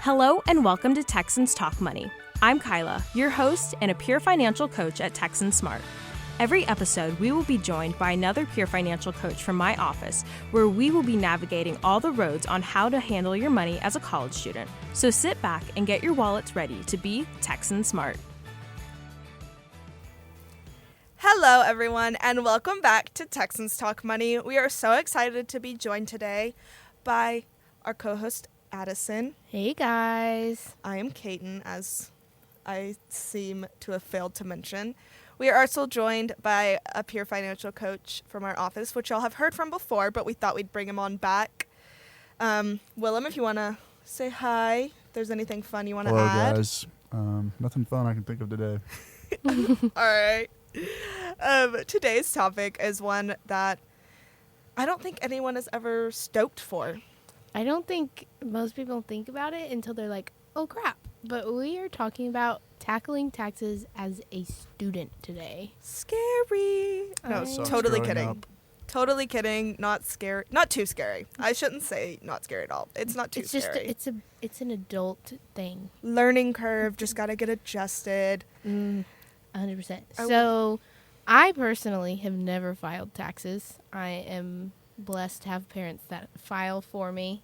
Hello and welcome to Texans Talk Money. I'm Kyla, your host and a peer financial coach at Texan Smart. Every episode, we will be joined by another peer financial coach from my office, where we will be navigating all the roads on how to handle your money as a college student. So sit back and get your wallets ready to be Texan Smart. Hello, everyone, and welcome back to Texans Talk Money. We are so excited to be joined today by our co-host, Addison. Hey, guys. I am Kaiten, as I seem to have failed to mention. We are also joined by a peer financial coach from our office, which y'all have heard from before, but we thought we'd bring him on back. Willem, if you want to say hi, if there's anything fun you want to add. Hello, guys. Nothing fun I can think of today. All right. Today's topic is one that I don't think anyone is ever stoked for. I don't think most people think about it until they're like, oh, crap. But we are talking about tackling taxes as a student today. Scary. No, totally kidding. Up. Totally kidding. Not scary. Not too scary. I shouldn't say not scary at all. It's not too scary. It's an adult thing. Learning curve. Just got to get adjusted. 100%. So I personally have never filed taxes. I am blessed to have parents that file for me.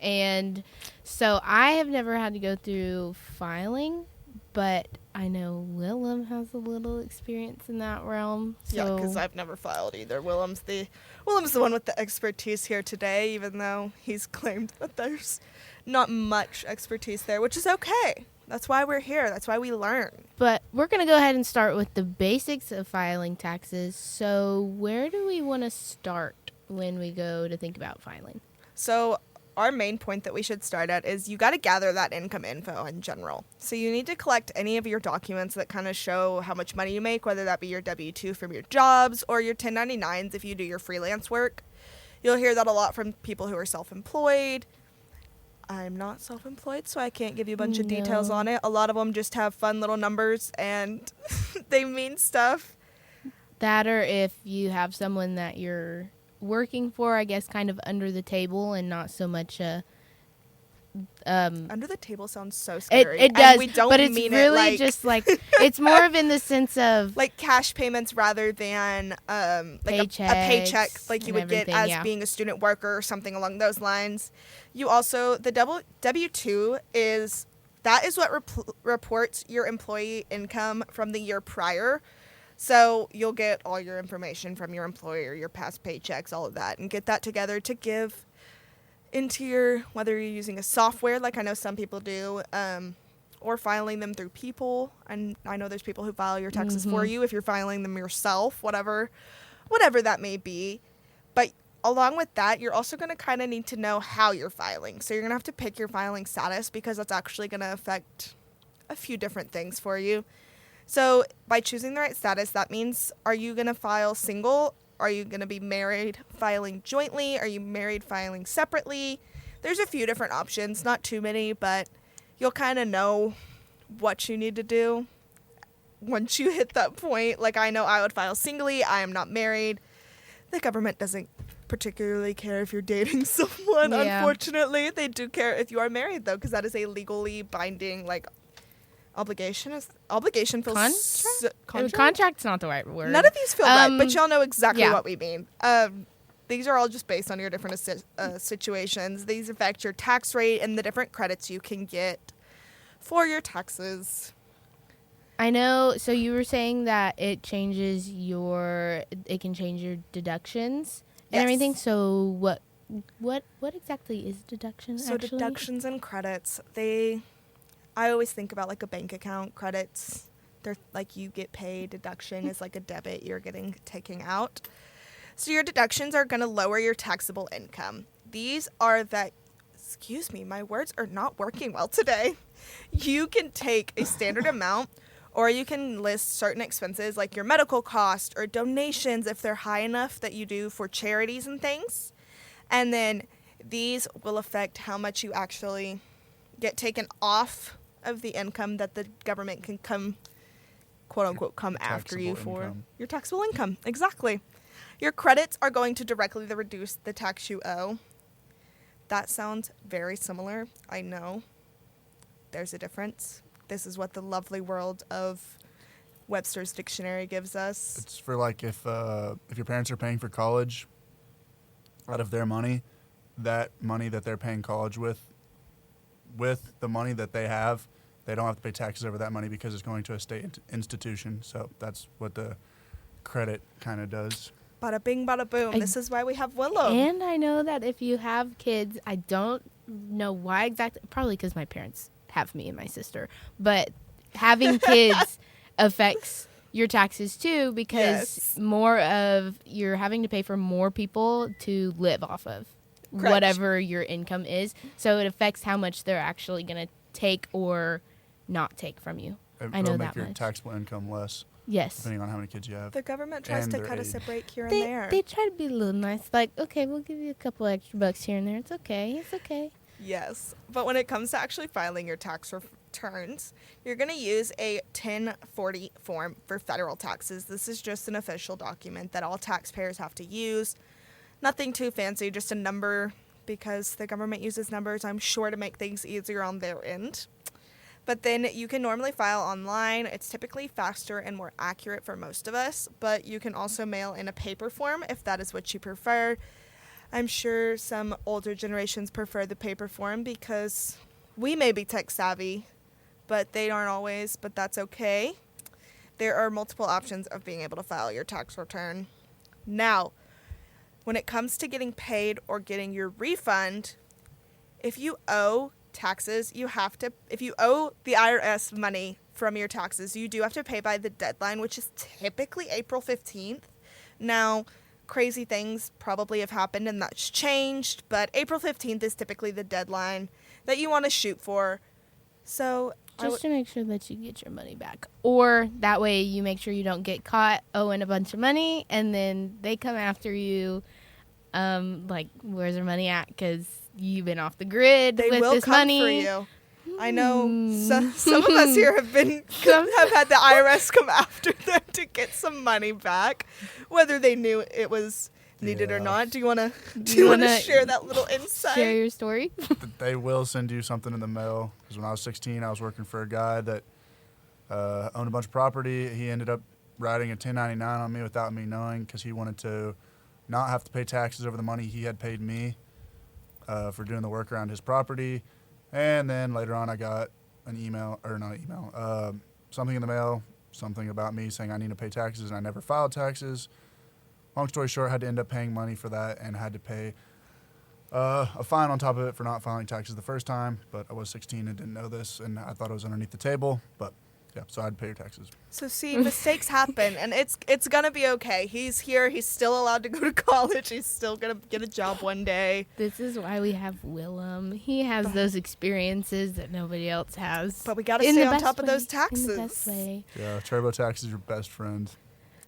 And so I have never had to go through filing, but I know Willem has a little experience in that realm. So yeah, because I've never filed either. Willem's the one with the expertise here today, even though he's claimed that there's not much expertise there, which is okay. That's why we're here. That's why we learn. But we're going to go ahead and start with the basics of filing taxes. So where do we want to start when we go to think about filing? So our main point that we should start at is you got to gather that income info in general. So you need to collect any of your documents that kind of show how much money you make, whether that be your W-2 from your jobs or your 1099s if you do your freelance work. You'll hear that a lot from people who are self-employed. I'm not self-employed, so I can't give you a bunch of details on it. A lot of them just have fun little numbers, and they mean stuff. That, or if you have someone that you're working for, I guess, kind of under the table and not so much under the table sounds so scary. It does, and we don't but it's mean really it like just like it's more of in the sense of like cash payments rather than like a paycheck like you would get as being a student worker or something along those lines. You also, the W-2 is what reports your employee income from the year prior. So you'll get all your information from your employer, your past paychecks, all of that, and get that together to give into your, whether you're using a software like I know some people do, or filing them through people. And I know there's people who file your taxes for you if you're filing them yourself, whatever that may be. But along with that, you're also going to kind of need to know how you're filing. So you're going to have to pick your filing status because that's actually going to affect a few different things for you. So by choosing the right status, that means, are you going to file single? Are you going to be married, filing jointly? Are you married, filing separately? There's a few different options, not too many, but you'll kind of know what you need to do once you hit that point. Like, I know I would file singly. I am not married. The government doesn't particularly care if you're dating someone, unfortunately. They do care if you are married, though, because that is a legally binding, like, obligation feels contract? Contract's not the right word. None of these feel right, but y'all know exactly what we mean. These are all just based on your different situations. These affect your tax rate and the different credits you can get for your taxes. I know. So you were saying that it can change your deductions and everything. So what exactly is deductions? So actually? Deductions and credits, I always think about like a bank account. Credits, they're like you get paid. Deduction is like a debit you're getting taken out. So your deductions are going to lower your taxable income. These are excuse me, my words are not working well today. You can take a standard amount, or you can list certain expenses like your medical cost or donations if they're high enough that you do for charities and things. And then these will affect how much you actually get taken off of the income that the government can come, quote unquote, come after you for. Your taxable income. Exactly. Your credits are going to directly reduce the tax you owe. That sounds very similar, I know. there's a difference. This is what the lovely world of Webster's Dictionary gives us. It's for like if your parents are paying for college out of their money, that money that they're paying college with the money that they have, they don't have to pay taxes over that money because it's going to a state institution. So that's what the credit kind of does. Bada bing, bada boom. This is why we have Willow. And I know that if you have kids, I don't know why exactly, probably because my parents have me and my sister, but having kids affects your taxes too, because more of you're having to pay for more people to live off of. Correct. Whatever your income is. So it affects how much they're actually going to take or not take from you. I know that much. It'll make your taxable income less. Yes. Depending on how many kids you have. The government tries to cut us a break here and there. They try to be a little nice. Like, okay, we'll give you a couple extra bucks here and there. It's okay. It's okay. Yes. But when it comes to actually filing your tax returns, you're going to use a 1040 form for federal taxes. This is just an official document that all taxpayers have to use. Nothing too fancy, just a number, because the government uses numbers, I'm sure, to make things easier on their end. But then you can normally file online. It's typically faster and more accurate for most of us, but you can also mail in a paper form if that is what you prefer. I'm sure some older generations prefer the paper form because we may be tech savvy, but they aren't always, but that's okay. There are multiple options of being able to file your tax return. Now, when it comes to getting paid or getting your refund, if you owe taxes, if you owe the IRS money from your taxes, you do have to pay by the deadline, which is typically April 15th. Now, crazy things probably have happened and that's changed, but April 15th is typically the deadline that you want to shoot for. So just to make sure that you get your money back. Or that way you make sure you don't get caught owing a bunch of money and then they come after you like, where's their money at? Because you've been off the grid with this money. They will come for you. I know some of us here have had the IRS come after them to get some money back, whether they knew it was needed or not. Do you want to share that little insight? Share your story. They will send you something in the mail. Because when I was 16, I was working for a guy that owned a bunch of property. He ended up writing a 1099 on me without me knowing because he wanted to not have to pay taxes over the money he had paid me for doing the work around his property. And then later on I got something in the mail, something about me saying I need to pay taxes, and I never filed taxes. Long story short, I had to end up paying money for that and had to pay a fine on top of it for not filing taxes the first time. But I was 16 and didn't know this, and I thought it was underneath the table. But yeah, so I had to pay your taxes. So see, mistakes happen, and it's gonna be okay. He's here. He's still allowed to go to college. He's still gonna get a job one day. This is why we have Willem. He has those experiences that nobody else has. But we gotta stay on top of those taxes. In the best way. Yeah, TurboTax is your best friend.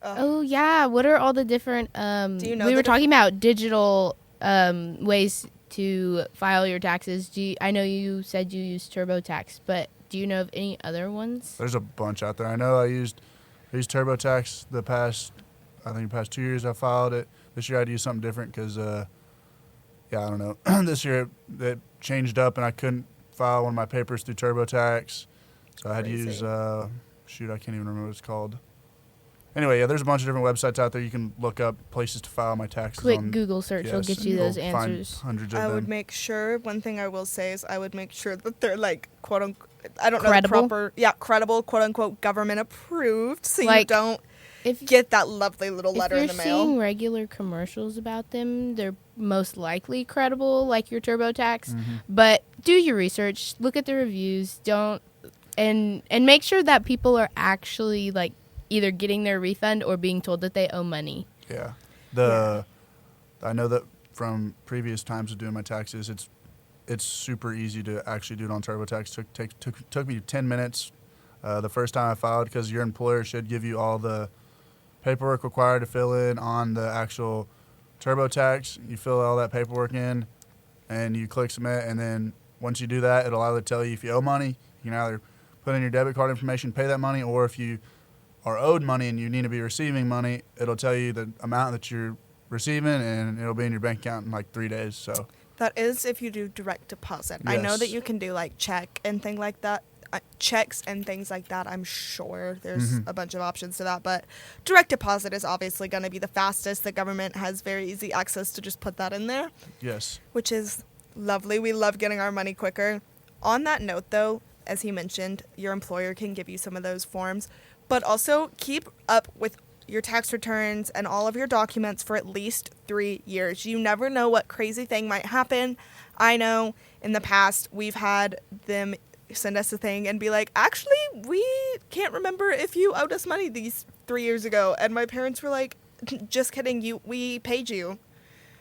Oh yeah, what are all the different? Do you know we were talking about digital ways to file your taxes. I know you said you use TurboTax, but do you know of any other ones? There's a bunch out there. I know I used TurboTax the past 2 years I filed it. This year I had to use something different because, I don't know. This year it changed up and I couldn't file one of my papers through TurboTax. So I had to use, I can't even remember what it's called. Anyway, yeah, there's a bunch of different websites out there. You can look up places to file my taxes. Quick Google search will get you those answers. Hundreds of them. I would make sure, one thing I will say is I would make sure that they're like, quote unquote, I don't credible? know the proper, credible, quote unquote, government approved. So you don't get that lovely little letter in the mail. If you're seeing regular commercials about them, they're most likely credible, like your TurboTax. Mm-hmm. But do your research, look at the reviews, and make sure that people are actually like either getting their refund or being told that they owe money. Yeah. I know that from previous times of doing my taxes, it's super easy to actually do it on TurboTax. Took me 10 minutes the first time I filed because your employer should give you all the paperwork required to fill in on the actual TurboTax. You fill all that paperwork in and you click submit, and then once you do that, it'll either tell you if you owe money, you can either put in your debit card information, pay that money, or if you are owed money and you need to be receiving money, it'll tell you the amount that you're receiving and it'll be in your bank account in like 3 days. So That is if you do direct deposit. Yes. I know that you can do like check and thing like that. Checks and things like that. I'm sure there's a bunch of options to that, but direct deposit is obviously going to be the fastest. The government has very easy access to just put that in there. Yes. Which is lovely. We love getting our money quicker. On that note, though, as he mentioned, your employer can give you some of those forms, but also keep up with your tax returns and all of your documents for at least 3 years. You never know what crazy thing might happen. I know in the past we've had them send us a thing and be like, actually, we can't remember if you owed us money these 3 years ago. And my parents were like, just kidding, we paid you.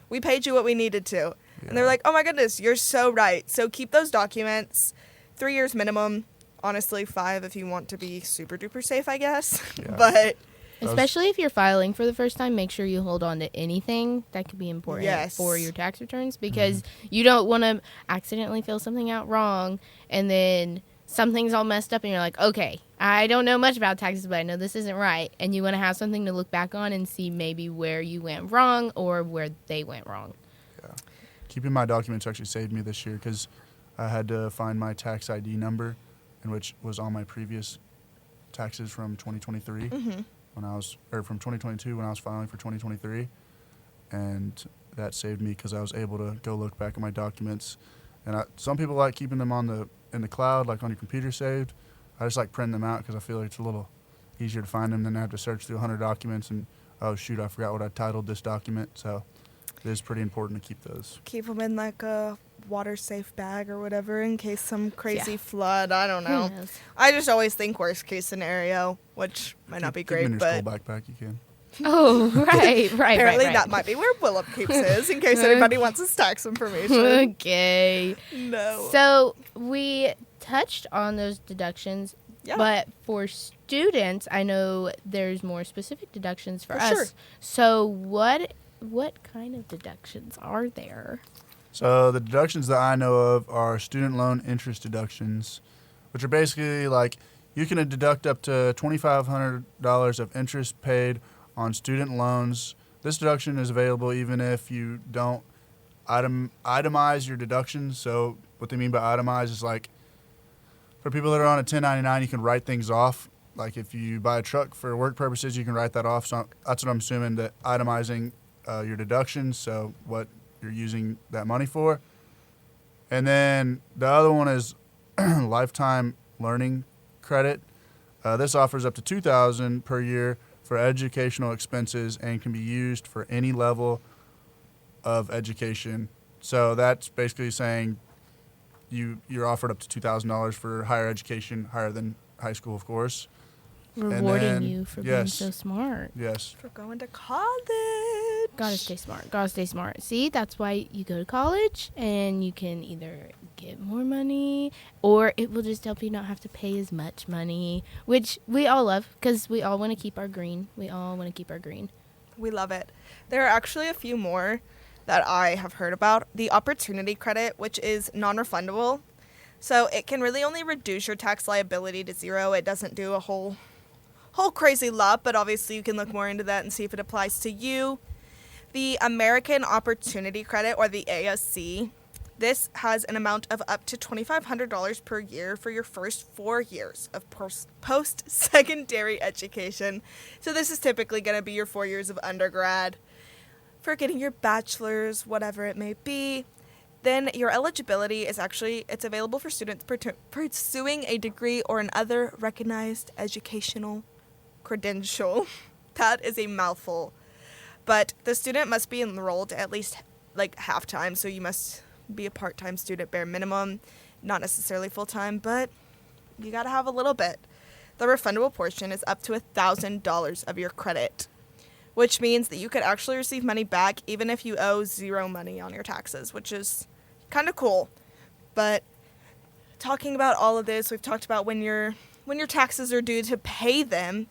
We paid you what we needed to. Yeah. And they're like, oh my goodness, you're so right. So keep those documents. 3 years minimum. Honestly, 5 if you want to be super duper safe, I guess. Yeah. But especially if you're filing for the first time, make sure you hold on to anything that could be important for your tax returns, because you don't want to accidentally fill something out wrong and then something's all messed up and you're like, okay, I don't know much about taxes, but I know this isn't right. And you want to have something to look back on and see maybe where you went wrong or where they went wrong. Yeah. Keeping my documents actually saved me this year because I had to find my tax ID number, in which was on my previous taxes from 2023. From 2022 when I was filing for 2023, and that saved me because I was able to go look back at my documents. And some people like keeping them in the cloud, like on your computer saved. I just like printing them out because I feel like it's a little easier to find them than I have to search through 100 documents and, oh shoot, I forgot what I titled this document. So it is pretty important to keep those. Keep them in like a water safe bag or whatever in case some crazy flood. I don't know. I just always think worst case scenario, which might not be great. Keep them in your school backpack, you can. Oh, right. Apparently that might be where Willem keeps his in case anybody wants his tax information. Okay. No. So we touched on those deductions, but for students, I know there's more specific deductions for us. Sure. So what kind of deductions are there? So the deductions that I know of are student loan interest deductions, which are basically like you can deduct up to $2,500 of interest paid on student loans. This deduction is available even if you don't itemize your deductions. So what they mean by itemize is like for people that are on a 1099, you can write things off. Like if you buy a truck for work purposes, you can write that off. So that's what I'm assuming, that itemizing your deductions, so what you're using that money for. And then the other one is lifetime learning credit. This offers up to $2,000 per year for educational expenses and can be used for any level of education. So that's basically saying you're offered up to $2,000 for higher education, higher than high school, of course. Rewarding you for being so smart. Yes. For going to college. Gotta stay smart. Gotta stay smart. See, that's why you go to college, and you can either get more money, or it will just help you not have to pay as much money, which we all love because we all want to keep our green. We love it. There are actually a few more that I have heard about. The opportunity credit, which is non-refundable. So it can really only reduce your tax liability to zero. It doesn't do a whole crazy lot, but obviously you can look more into that and see if it applies to you. The American Opportunity Credit, or the ASC, this has an amount of up to $2,500 per year for your first 4 years of post-secondary education. So this is typically going to be your 4 years of undergrad for getting your bachelor's, whatever it may be. Then your eligibility is it's available for students pursuing a degree or another recognized educational credential. That is a mouthful. But the student must be enrolled at least like half-time, so you must be a part-time student bare minimum, not necessarily full-time, but you got to have a little bit. The refundable portion is up to $1,000 of your credit, which means that you could actually receive money back even if you owe zero money on your taxes, which is kind of cool. But talking about all of this, we've talked about when your taxes are due to pay them.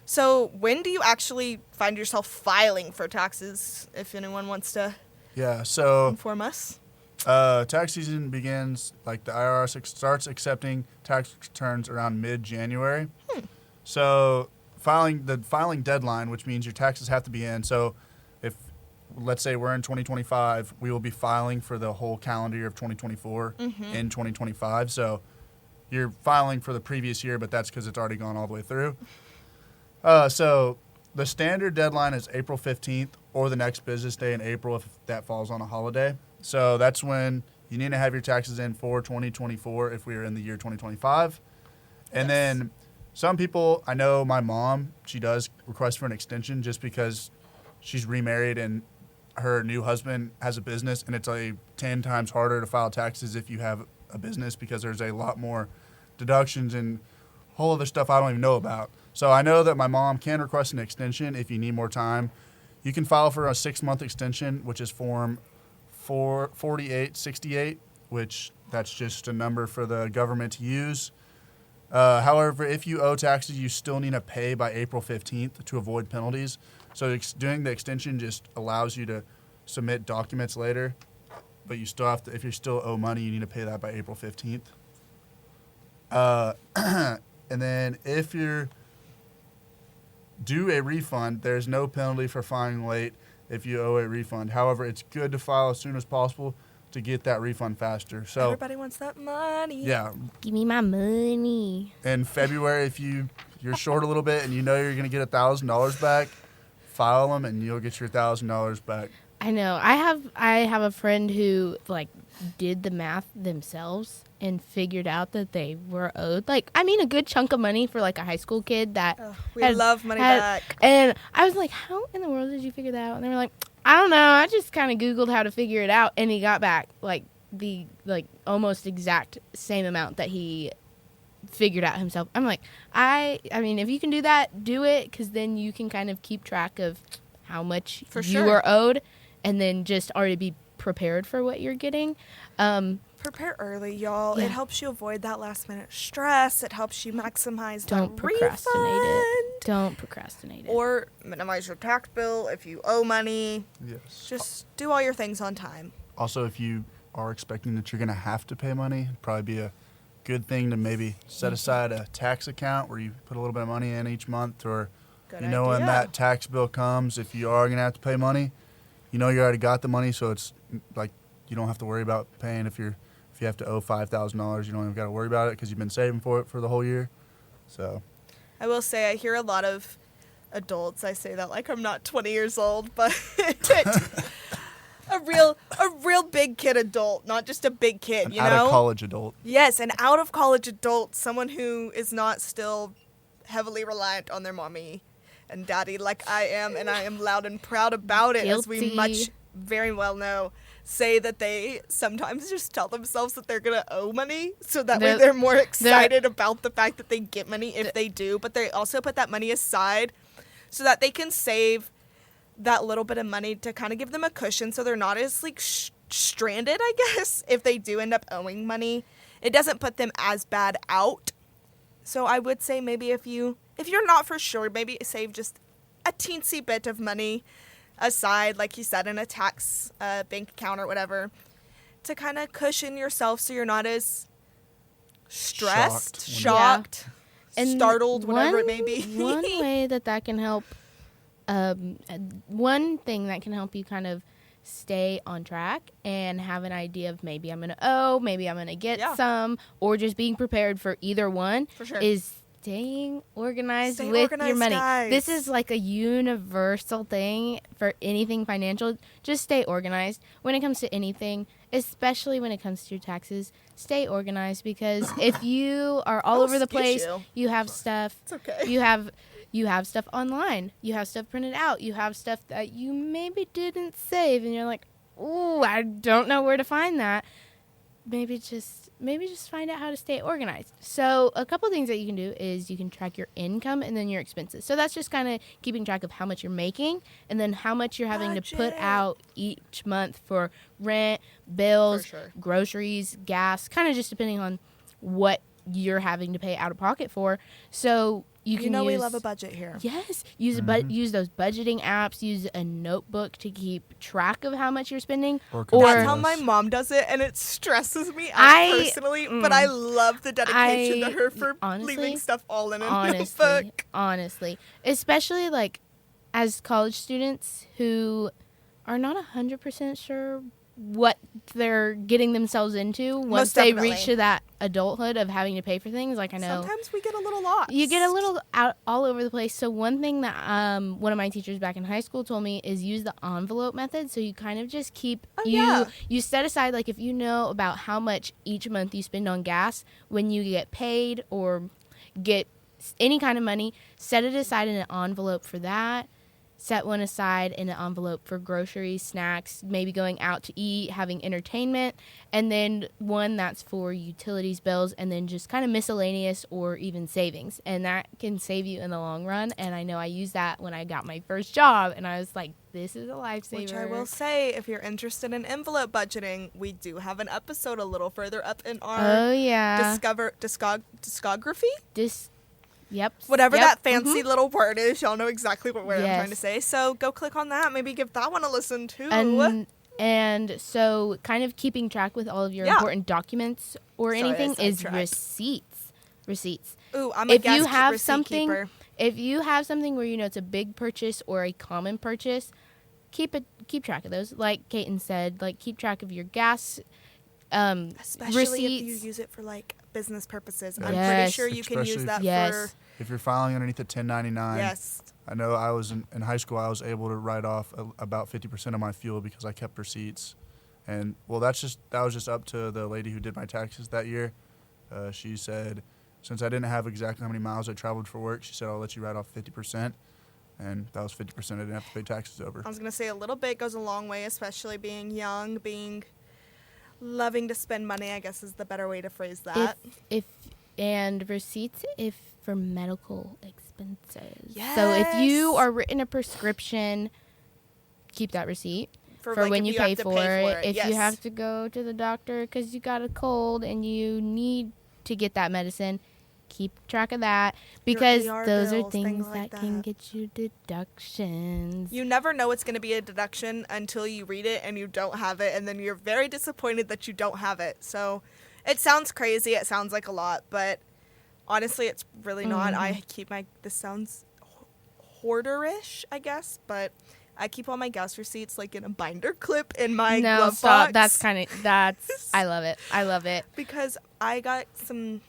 So when do you actually find yourself filing for taxes, if anyone wants to inform us? Tax season begins, like the IRS starts accepting tax returns around mid-January. So the filing deadline, which means your taxes have to be in. So if let's say we're in 2025, we will be filing for the whole calendar year of 2024 in 2025. So you're filing for the previous year, but that's because it's already gone all the way through. So the standard deadline is April 15th or the next business day in April if that falls on a holiday. So that's when you need to have your taxes in for 2024 if we are in the year 2025. And then some people, I know my mom, she does request for an extension just because she's remarried and her new husband has a business, and it's 10 times harder to file taxes if you have a business because there's a lot more deductions and whole other stuff I don't even know about. So I know that my mom can request an extension if you need more time. You can file for a 6-month extension, which is Form 4868, which that's just a number for the government to use. However, if you owe taxes, you still need to pay by April 15th to avoid penalties. So doing the extension just allows you to submit documents later, but you still have to, if you still owe money, you need to pay that by April 15th. And then if you're due a refund, there's no penalty for filing late if you owe a refund. However, it's good to file as soon as possible to get that refund faster. So everybody wants that money. Yeah. Give me my money. In February, if you're short a little bit and you know you're going to get $1,000 back, file them and you'll get your $1,000 back. I know. I have a friend who did the math themselves and figured out that they were owed a good chunk of money for a high school kid that we love money back. And I was like, how in the world did you figure that out? And they were like, I don't know. I just kind of Googled how to figure it out, and he got back the almost exact same amount that he figured out himself. I'm like, I mean, if you can do that, do it, because then you can kind of keep track of how much you are owed, and then just already be prepared for what you're getting. Prepare early, y'all. Yeah. It helps you avoid that last minute stress. It helps you maximize Don't procrastinate it. Don't procrastinate it. Or minimize your tax bill if you owe money. Yes. Just do all your things on time. Also, if you are expecting that you're going to have to pay money, it'd probably be a good thing to maybe set aside a tax account where you put a little bit of money in each month, or good idea. When that tax bill comes, if you are going to have to pay money, you know you already got the money, so it's you don't have to worry about paying. If you have to owe $5,000, you don't even got to worry about it because you've been saving for it for the whole year. So I will say I hear a lot of adults, I say that like I'm not 20 years old, but a real big kid adult, not just a big kid, you know? Out of college adult. Yes, an out of college adult, someone who is not still heavily reliant on their mommy and daddy like I am, and I am loud and proud about it. Guilty. As we very well know, say that they sometimes just tell themselves that they're going to owe money, so that way they're more excited about the fact that they get money if they do, but they also put that money aside so that they can save that little bit of money to kind of give them a cushion so they're not as stranded, I guess, if they do end up owing money. It doesn't put them as bad out. So I would say maybe if you're not for sure, maybe save just a teensy bit of money aside, like you said, in a tax bank account or whatever, to kind of cushion yourself so you're not as stressed, shocked, and startled, whatever it may be. One way that can help, one thing that can help you kind of stay on track and have an idea of maybe I'm going to owe, maybe I'm going to get some, or just being prepared for either one, is staying organized with your money. Guys. This is like a universal thing for anything financial. Just stay organized when it comes to anything, especially when it comes to your taxes. Stay organized, because if you are all over the place, you have stuff. It's okay. You have stuff online. You have stuff printed out. You have stuff that you maybe didn't save, and you're like, "Ooh, I don't know where to find that." Maybe just find out how to stay organized. So a couple things that you can do is you can track your income and then your expenses. So that's just kind of keeping track of how much you're making and then how much you're having to put out each month for rent, bills, groceries, gas, kind of just depending on what you're having to pay out of pocket for. So you can we love a budget here. Yes. Use those budgeting apps. Use a notebook to keep track of how much you're spending. That's how my mom does it, and it stresses me out personally. But I love the dedication to her for leaving stuff all in a notebook. Honestly. Especially, as college students who are not 100% sure what they're getting themselves into once they reach to that adulthood of having to pay for things. Like, I know sometimes we get a little lost. You get a little out all over the place. So one thing that one of my teachers back in high school told me is use the envelope method. So you kind of just keep you set aside, like, if you know about how much each month you spend on gas, when you get paid or get any kind of money, set it aside in an envelope for that. Set one aside in an envelope for groceries, snacks, maybe going out to eat, having entertainment, and then one that's for utilities bills, and then just kind of miscellaneous or even savings. And that can save you in the long run. And I know I used that when I got my first job, and I was like, this is a lifesaver. Which I will say, if you're interested in envelope budgeting, we do have an episode a little further up in our discography? Yep. Whatever that fancy little word is, y'all know exactly what word I'm trying to say. So go click on that. Maybe give that one a listen too. And so kind of keeping track with all of your important documents or anything is receipts. Ooh, I'm a if you have something keeper. If you have something where you know it's a big purchase or a common purchase, keep track of those. Like Kaiten said, like keep track of your gas especially receipts. If you use it for like business purposes. I'm pretty sure you can use that for if you're filing underneath the 1099. Yes. I know I was in high school, I was able to write off about 50% of my fuel because I kept receipts. And well, that was just up to the lady who did my taxes that year. She said, since I didn't have exactly how many miles I traveled for work, she said, I'll let you write off 50%. And that was 50% I didn't have to pay taxes over. I was going to say a little bit goes a long way, especially being young, loving to spend money, I guess is the better way to phrase that. And receipts for medical expenses. Yes. So if you are written a prescription, keep that receipt for like when you pay for it. If you have to go to the doctor because you got a cold and you need to get that medicine, keep track of that because those are things that can get you deductions. You never know it's going to be a deduction until you read it and you don't have it, and then you're very disappointed that you don't have it. So it sounds crazy. It sounds like a lot, but honestly, it's really not. I keep this sounds hoarderish, I guess, but I keep all my gas receipts like in a binder clip in my glove box. I love it. Because I got some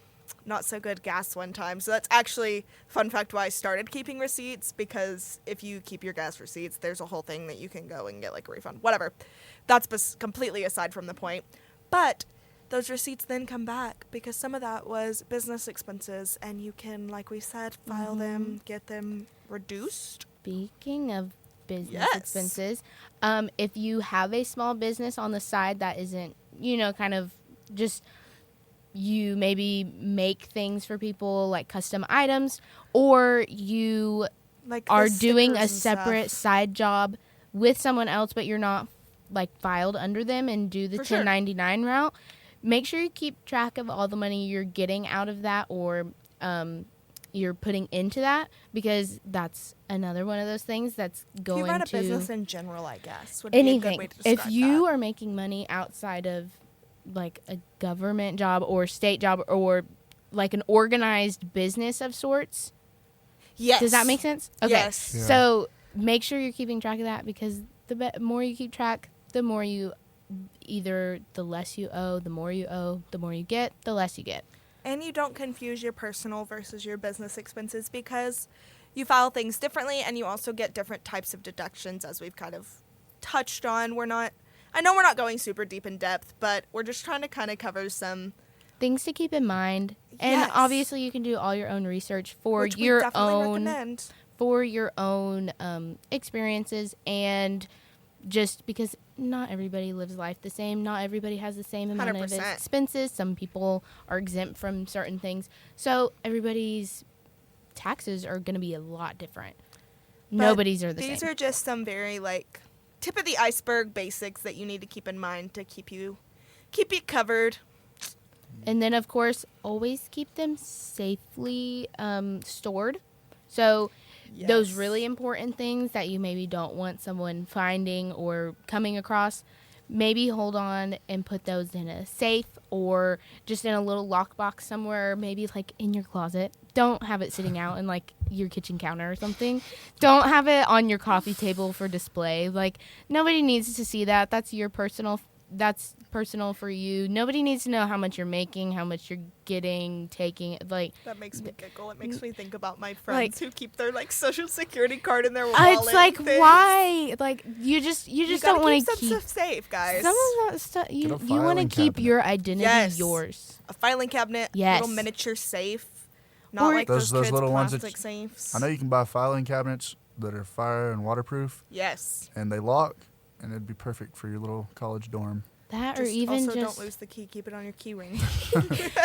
not so good gas one time. So that's actually fun fact why I started keeping receipts, because if you keep your gas receipts, there's a whole thing that you can go and get like a refund, whatever. That's completely aside from the point. But those receipts then come back because some of that was business expenses, and you can, like we said, file them, get them reduced. Speaking of business expenses, if you have a small business on the side that isn't, kind of just you maybe make things for people like custom items, or you are doing a separate side job with someone else, but you're not like filed under them and do the 1099 route. Make sure you keep track of all the money you're getting out of that or you're putting into that, because that's another one of those things that's going to... You run a business in general, I guess, would anything. Be a good way to describe if you are making money outside of like a government job or state job or like an organized business of sorts. Yes. Does that make sense? Okay. Yes. Yeah. So make sure you're keeping track of that, because the more you keep track, the more you either the less you owe, the more you owe, the more you get, the less you get. And you don't confuse your personal versus your business expenses, because you file things differently and you also get different types of deductions, as we've kind of touched on. I know we're not going super deep in depth, but we're just trying to kind of cover some things to keep in mind. And obviously you can do all your own research for your own experiences, and just because not everybody lives life the same. Not everybody has the same amount 100%. of expenses. Some people are exempt from certain things. So everybody's taxes are going to be a lot different. But Nobody's are the same. These are just some very tip of the iceberg basics that you need to keep in mind to keep you covered. And then, of course, always keep them safely stored. So those really important things that you maybe don't want someone finding or coming across, maybe hold on and put those in a safe or just in a little lockbox somewhere, maybe like in your closet. Don't have it sitting out in like your kitchen counter or something. Don't have it on your coffee table for display. Like, nobody needs to see that. That's personal for you. Nobody needs to know how much you're making, how much you're getting, taking. Like, that makes me giggle. It makes me think about my friends who keep their like social security card in their wallet. It's like, why? Like, you just don't want to keep stuff safe, guys. Some of that stuff you want to keep your identity yours. A filing cabinet, little miniature safe, not or like those little ones that safes. I know you can buy filing cabinets that are fire and waterproof. Yes, and they lock. And it'd be perfect for your little college dorm. That or even also don't lose the key. Keep it on your key ring.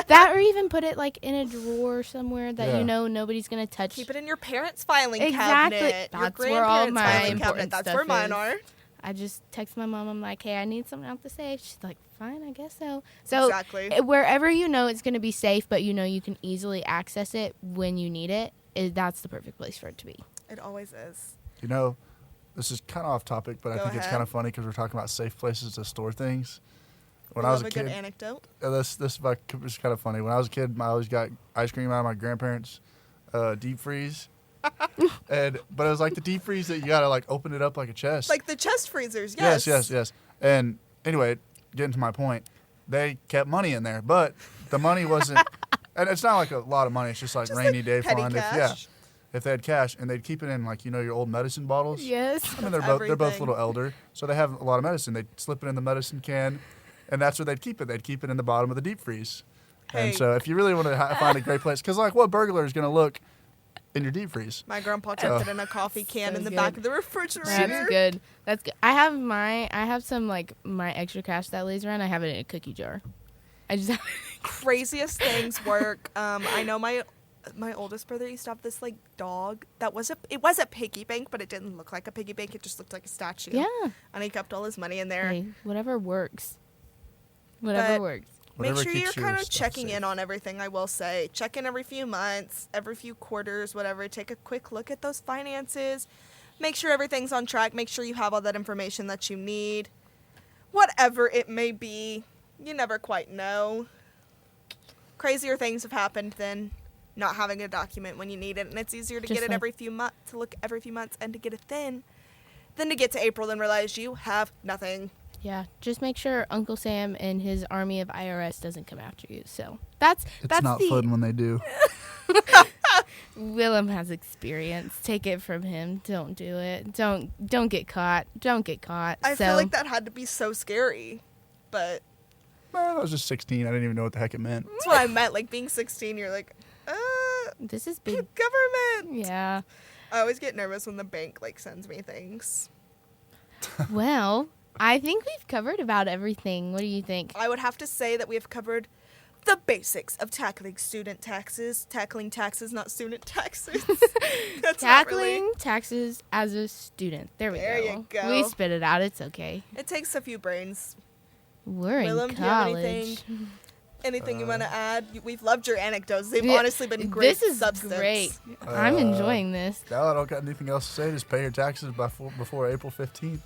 That or even put it like in a drawer somewhere that nobody's gonna touch. Keep it in your parents' filing cabinet. That's where all my important cabinet. That's where mine are. I just text my mom. I'm like, hey, I need something out the safe. She's like, fine, I guess so. So exactly. Wherever it's gonna be safe, but you can easily access it when you need it. That's the perfect place for it to be. It always is. This is kind of off topic, but I think it's kind of funny because we're talking about safe places to store things. When I was a kid, good anecdote. This is kind of funny. When I was a kid, I always got ice cream out of my grandparents' deep freeze. But it was like the deep freeze that you gotta like open it up like a chest. Like the chest freezers, yes. Yes. And anyway, getting to my point, they kept money in there, but the money wasn't, and it's not like a lot of money. It's just like rainy day fund. If they had cash, and they'd keep it in like your old medicine bottles. Yes. I mean they're both a little elder, so they have a lot of medicine. They'd slip it in the medicine can, and that's where they'd keep it. They'd keep it in the bottom of the deep freeze. Hey. And so if you really want to find a great place, because like what burglar is going to look in your deep freeze? My grandpa kept it in a coffee can in the back of the refrigerator. That's good. I have some like my extra cash that lays around. I have it in a cookie jar. I just have craziest things work. I know my oldest brother used to have this like dog that was a piggy bank, but it didn't look like a piggy bank. It just looked like a statue. Yeah. And he kept all his money in there. Hey, whatever works. Make sure you're kind of checking in on everything, I will say. Check in every few months, every few quarters, whatever. Take a quick look at those finances. Make sure everything's on track. Make sure you have all that information that you need. Whatever it may be, you never quite know. Crazier things have happened than not having a document when you need it, and it's easier to get it every few months, to look every few months and to get it then than to get to April and realize you have nothing. Yeah, just make sure Uncle Sam and his army of IRS doesn't come after you. So that's not fun when they do. Willem has experience. Take it from him. Don't do it. Don't get caught. Don't get caught. I feel like that had to be so scary, but I was just 16. I didn't even know what the heck it meant. That's what I meant. Like being 16, you're like, this is big government. Yeah. I always get nervous when the bank like sends me things. Well, I think we've covered about everything. What do you think? I would have to say that we have covered the basics of tackling taxes, not student taxes. Tackling taxes as a student. There we go. There you go. We spit it out. It's okay. It takes a few brains. We're Willem, in college. do you have anything you want to add? We've loved your anecdotes. They've honestly been great. This is substance. great. I'm enjoying this. Now I don't got anything else to say. Just pay your taxes before April 15th.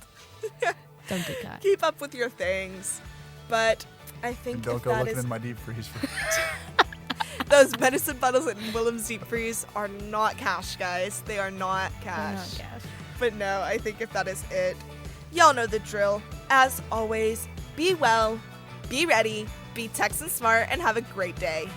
Don't get caught. Keep up with your things. But I think and don't go looking in my deep freeze. Those medicine bottles in Willem's deep freeze are not cash, guys. They are not cash. But no, I think if that is it, y'all know the drill. As always, be well, be ready, be Texan Smart, and have a great day.